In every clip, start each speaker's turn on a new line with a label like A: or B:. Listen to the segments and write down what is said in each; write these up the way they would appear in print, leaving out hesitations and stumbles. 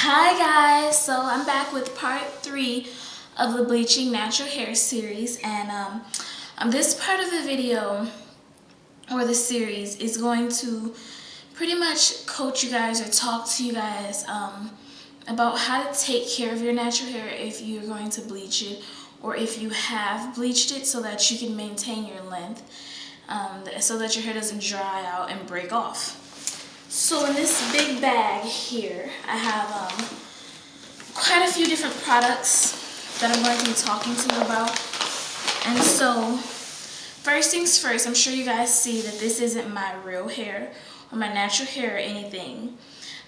A: Hi guys, so I'm back with part 3 of the Bleaching Natural Hair series, and this part of the video or the series is going to pretty much coach you guys or talk to you guys about how to take care of your natural hair if you're going to bleach it or if you have bleached it, so that you can maintain your length, so that your hair doesn't dry out and break off. So in this big bag here, I have quite a few different products that I'm going to be talking to you about. And so, first things first, I'm sure you guys see that this isn't my real hair or my natural hair or anything.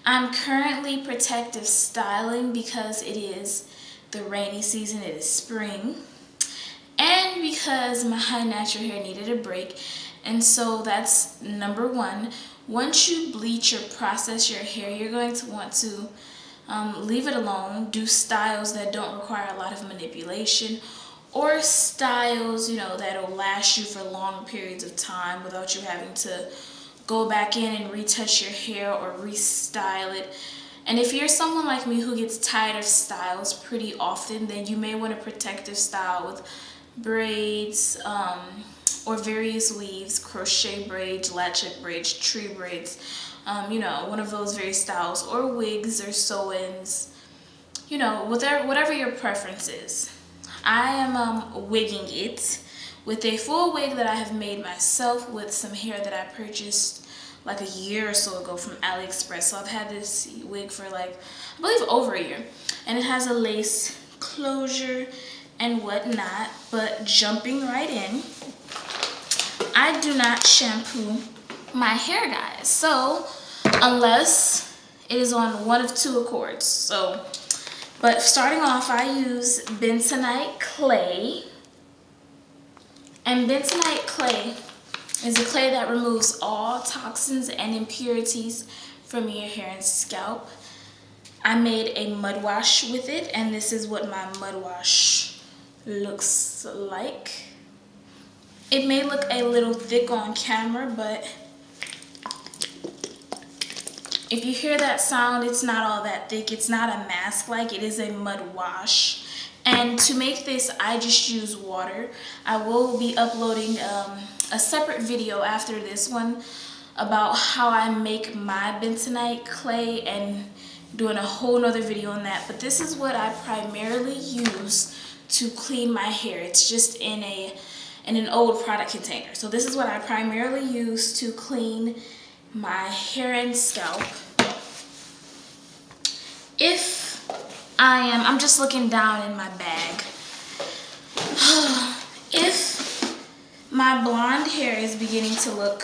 A: I'm currently protective styling because it is the rainy season, it is spring, and because my natural hair needed a break. And so that's number one. Once you bleach or process your hair, you're going to want to leave it alone. Do styles that don't require a lot of manipulation, or styles, that'll last you for long periods of time without you having to go back in and retouch your hair or restyle it. And if you're someone like me who gets tired of styles pretty often, then you may want a protective style with braids, or various weaves, crochet braids, latchet braids, tree braids, one of those various styles, or wigs or sew-ins, whatever your preference is. I am wigging it with a full wig that I have made myself with some hair that I purchased like a year or so ago from AliExpress. So I've had this wig for I believe over a year, and it has a lace closure and whatnot. But jumping right in, I do not shampoo my hair, guys. So unless it is on one of two accords. But starting off, I use bentonite clay. And bentonite clay is a clay that removes all toxins and impurities from your hair and scalp. I made a mud wash with it, and this is what my mud wash looks like. It may look a little thick on camera, but if you hear that sound, it's not all that thick. It's not a mask it is a mud wash. And to make this, I just use water. I will be uploading a separate video after this one about how I make my bentonite clay, and doing a whole nother video on that. But this is what I primarily use to clean my hair. It's just in an old product container. So this is what I primarily use to clean my hair and scalp. I'm just looking down in my bag. If my blonde hair is beginning to look,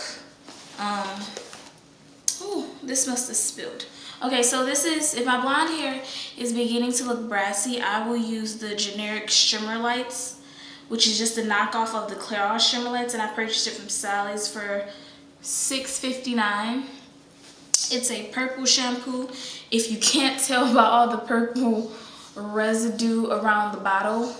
A: this must have spilled. Okay, so if my blonde hair is beginning to look brassy, I will use the generic Shimmer Lights, which is just a knockoff of the Clairol Shimmer Lights, and I purchased it from Sally's for $6.59. It's a purple shampoo. If you can't tell by all the purple residue around the bottle,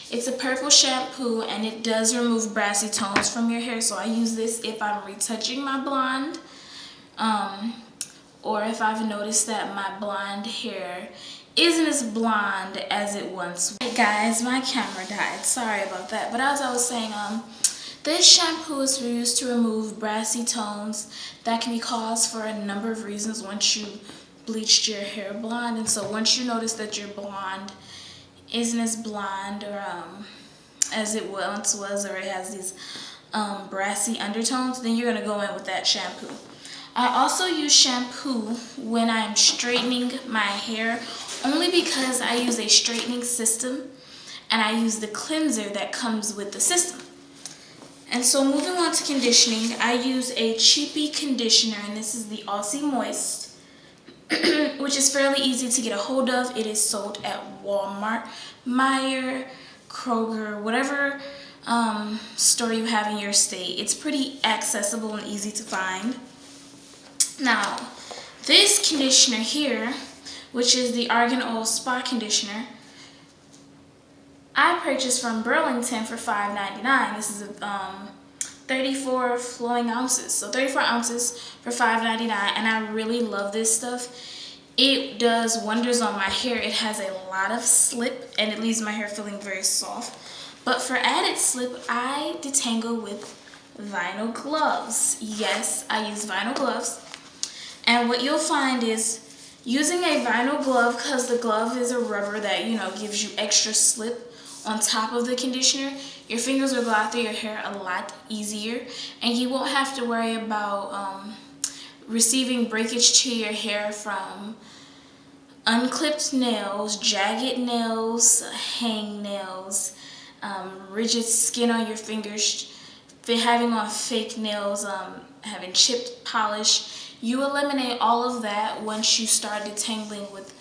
A: it's a purple shampoo, and it does remove brassy tones from your hair. So I use this if I'm retouching my blonde, or if I've noticed that my blonde hair isn't as blonde as it once was. Hey guys, my camera died. Sorry about that. But as I was saying, this shampoo is used to remove brassy tones that can be caused for a number of reasons once you bleached your hair blonde. And so once you notice that your blonde isn't as blonde or as it once was, or it has these brassy undertones, then you're gonna go in with that shampoo. I also use shampoo when I'm straightening my hair, only because I use a straightening system and I use the cleanser that comes with the system. And so moving on to conditioning, I use a cheapy conditioner, and this is the Aussie Moist, which is fairly easy to get a hold of. It is sold at Walmart, Meijer, Kroger, whatever store you have in your state. It's pretty accessible and easy to find. Now, this conditioner here, which is the Argan Oil Spa Conditioner, I purchased from Burlington for $5.99. This is 34 flowing ounces. So 34 ounces for $5.99, and I really love this stuff. It does wonders on my hair. It has a lot of slip and it leaves my hair feeling very soft. But for added slip, I detangle with vinyl gloves. Yes, I use vinyl gloves. And what you'll find is using a vinyl glove, because the glove is a rubber that, you know, gives you extra slip on top of the conditioner, your fingers will go out through your hair a lot easier, and you won't have to worry about receiving breakage to your hair from unclipped nails, jagged nails, hang nails, rigid skin on your fingers, having on fake nails, having chipped polish. You eliminate all of that once you start detangling with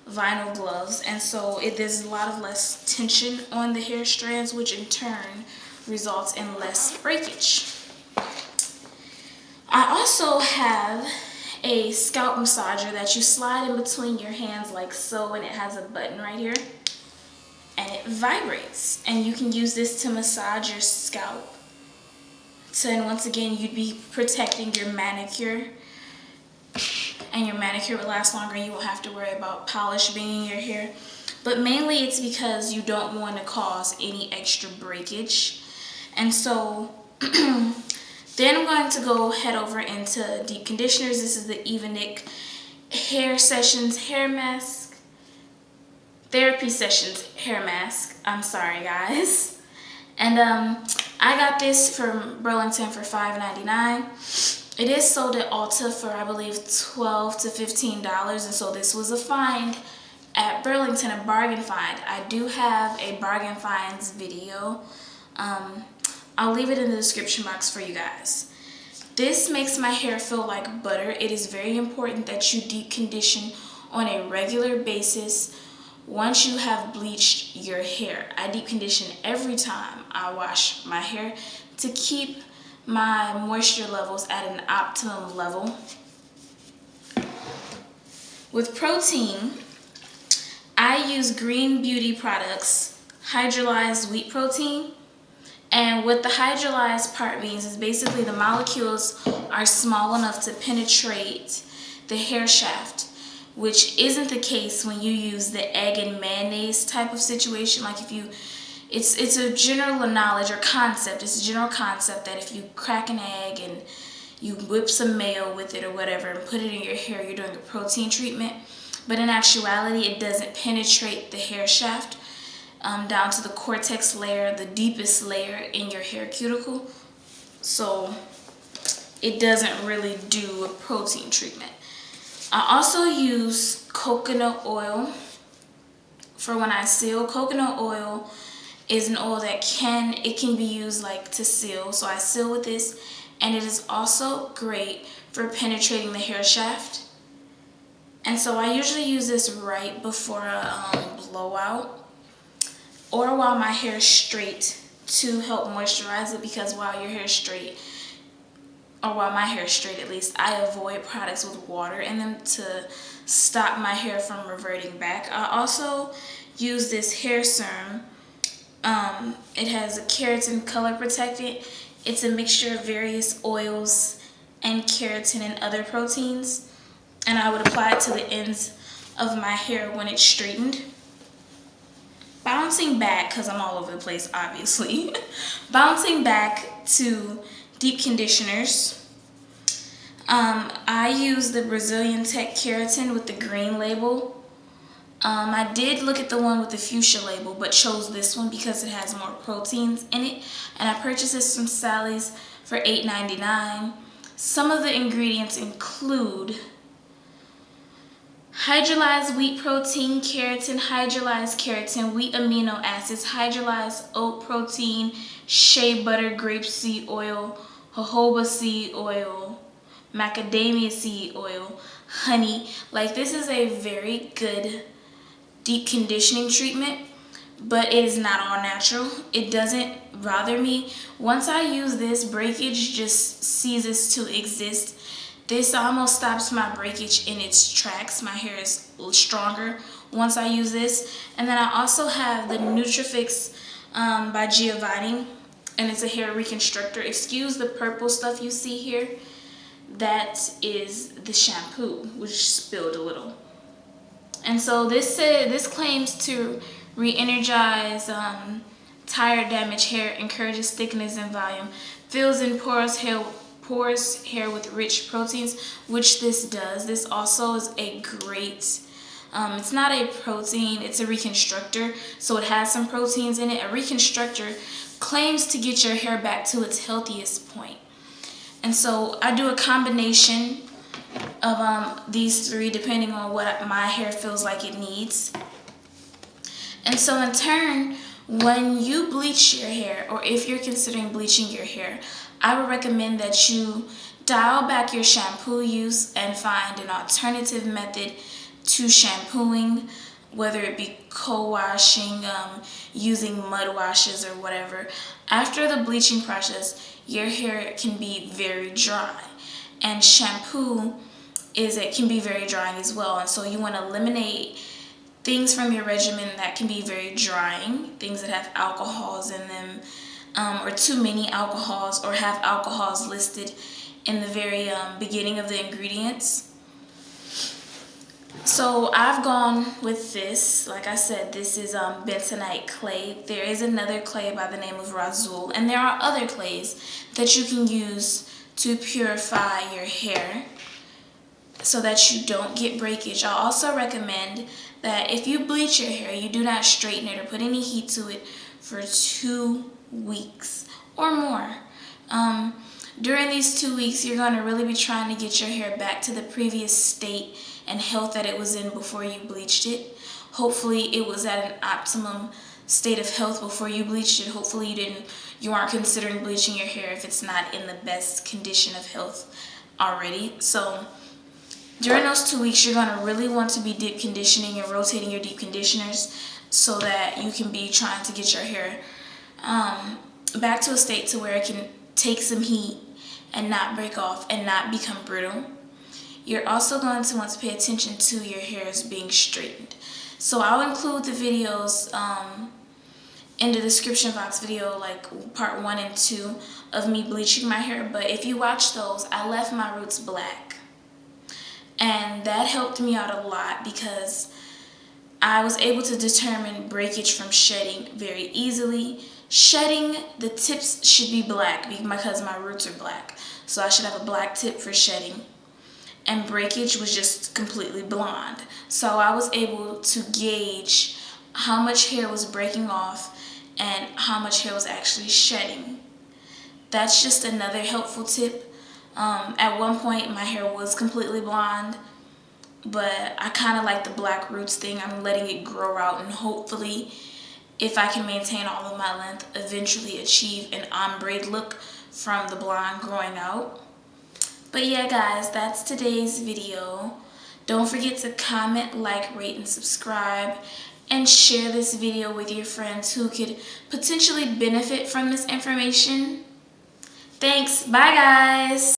A: vinyl gloves, and so there's a lot of less tension on the hair strands, which in turn results in less breakage. I also have a scalp massager that you slide in between your hands like so, and it has a button right here and it vibrates, and you can use this to massage your scalp. And once again, you'd be protecting your manicure, and your manicure will last longer and you won't have to worry about polish being in your hair. But mainly it's because you don't want to cause any extra breakage. And so then I'm going to go head over into deep conditioners. This is the Evenic Hair Sessions Hair Mask. Therapy Sessions Hair Mask. I'm sorry, guys. And I got this from Burlington for $5.99. It is sold at Ulta for, I believe, $12 to $15, and so this was a find at Burlington, a bargain find. I do have a bargain finds video. I'll leave it in the description box for you guys. This makes my hair feel like butter. It is very important that you deep condition on a regular basis once you have bleached your hair. I deep condition every time I wash my hair to keep my moisture levels at an optimum level. With protein, I use Green Beauty Products hydrolyzed wheat protein. And what the hydrolyzed part means is basically the molecules are small enough to penetrate the hair shaft, which isn't the case when you use the egg and mayonnaise type of situation. Like if you, it's a general knowledge or concept. It's a general concept that if you crack an egg and you whip some mayo with it or whatever and put it in your hair, you're doing a protein treatment. But in actuality, it doesn't penetrate the hair shaft down to the cortex layer, the deepest layer in your hair cuticle. So it doesn't really do a protein treatment. I also use coconut oil for when I seal. Coconut oil is an oil that can be used like to seal. So I seal with this, and it is also great for penetrating the hair shaft. And so I usually use this right before a blowout or while my hair is straight to help moisturize it, because while your hair is straight, or while my hair is straight at least, I avoid products with water in them to stop my hair from reverting back. I also use this hair serum. It has a keratin color protectant. It's a mixture of various oils and keratin and other proteins. And I would apply it to the ends of my hair when it's straightened. Bouncing back, because I'm all over the place obviously, bouncing back to deep conditioners. I use the Brazilian Tech Keratin with the green label. I did look at the one with the fuchsia label, but chose this one because it has more proteins in it. And I purchased this from Sally's for $8.99. Some of the ingredients include hydrolyzed wheat protein, hydrolyzed keratin, wheat amino acids, hydrolyzed oat protein, shea butter, grapeseed oil, jojoba seed oil, macadamia seed oil, honey. Like, this is a very good deep conditioning treatment, but it is not all natural. It doesn't bother me. Once I use this, breakage just ceases to exist. This almost stops my breakage in its tracks. My hair is stronger once I use this. And then I also have the Nutrifix by Giovanni, and it's a hair reconstructor. Excuse the purple stuff you see here. That is the shampoo, which spilled a little. And so this claims to re-energize tired, damaged hair, encourages thickness and volume, fills in porous hair with rich proteins, which this does. This also is a great, it's not a protein, it's a reconstructor, so it has some proteins in it. A reconstructor claims to get your hair back to its healthiest point. And so I do a combination of these three depending on what my hair feels like it needs. And so in turn, when you bleach your hair, or if you're considering bleaching your hair, I would recommend that you dial back your shampoo use and find an alternative method to shampooing, whether it be co-washing, using mud washes or whatever. After the bleaching process, your hair can be very dry, and shampoo can be very drying as well. And so you want to eliminate things from your regimen that can be very drying, things that have alcohols in them, or too many alcohols, or have alcohols listed in the very beginning of the ingredients. So I've gone with this. Like I said, this is bentonite clay. There is another clay by the name of Razul, and there are other clays that you can use to purify your hair so that you don't get breakage. I also recommend that if you bleach your hair, you do not straighten it or put any heat to it for 2 weeks or more. During these 2 weeks, you're going to really be trying to get your hair back to the previous state and health that it was in before you bleached it. Hopefully it was at an optimum state of health before you bleached it. Hopefully you aren't considering bleaching your hair if it's not in the best condition of health already. So during those 2 weeks, you're going to really want to be deep conditioning and rotating your deep conditioners so that you can be trying to get your hair back to a state to where it can take some heat and not break off and not become brittle. You're also going to want to pay attention to your hairs being straightened. So I'll include the videos in the description box video, like part 1 and 2 of me bleaching my hair. But if you watch those, I left my roots black. And that helped me out a lot because I was able to determine breakage from shedding very easily. Shedding, the tips should be black because my roots are black. So I should have a black tip for shedding. And breakage was just completely blonde. So I was able to gauge how much hair was breaking off and how much hair was actually shedding. That's just another helpful tip. At one point my hair was completely blonde, but I kind of like the black roots thing. I'm letting it grow out, and hopefully if I can maintain all of my length, eventually achieve an ombre look from the blonde growing out. But yeah guys, that's today's video. Don't forget to comment, like, rate, and subscribe, and share this video with your friends who could potentially benefit from this information. Thanks, bye guys.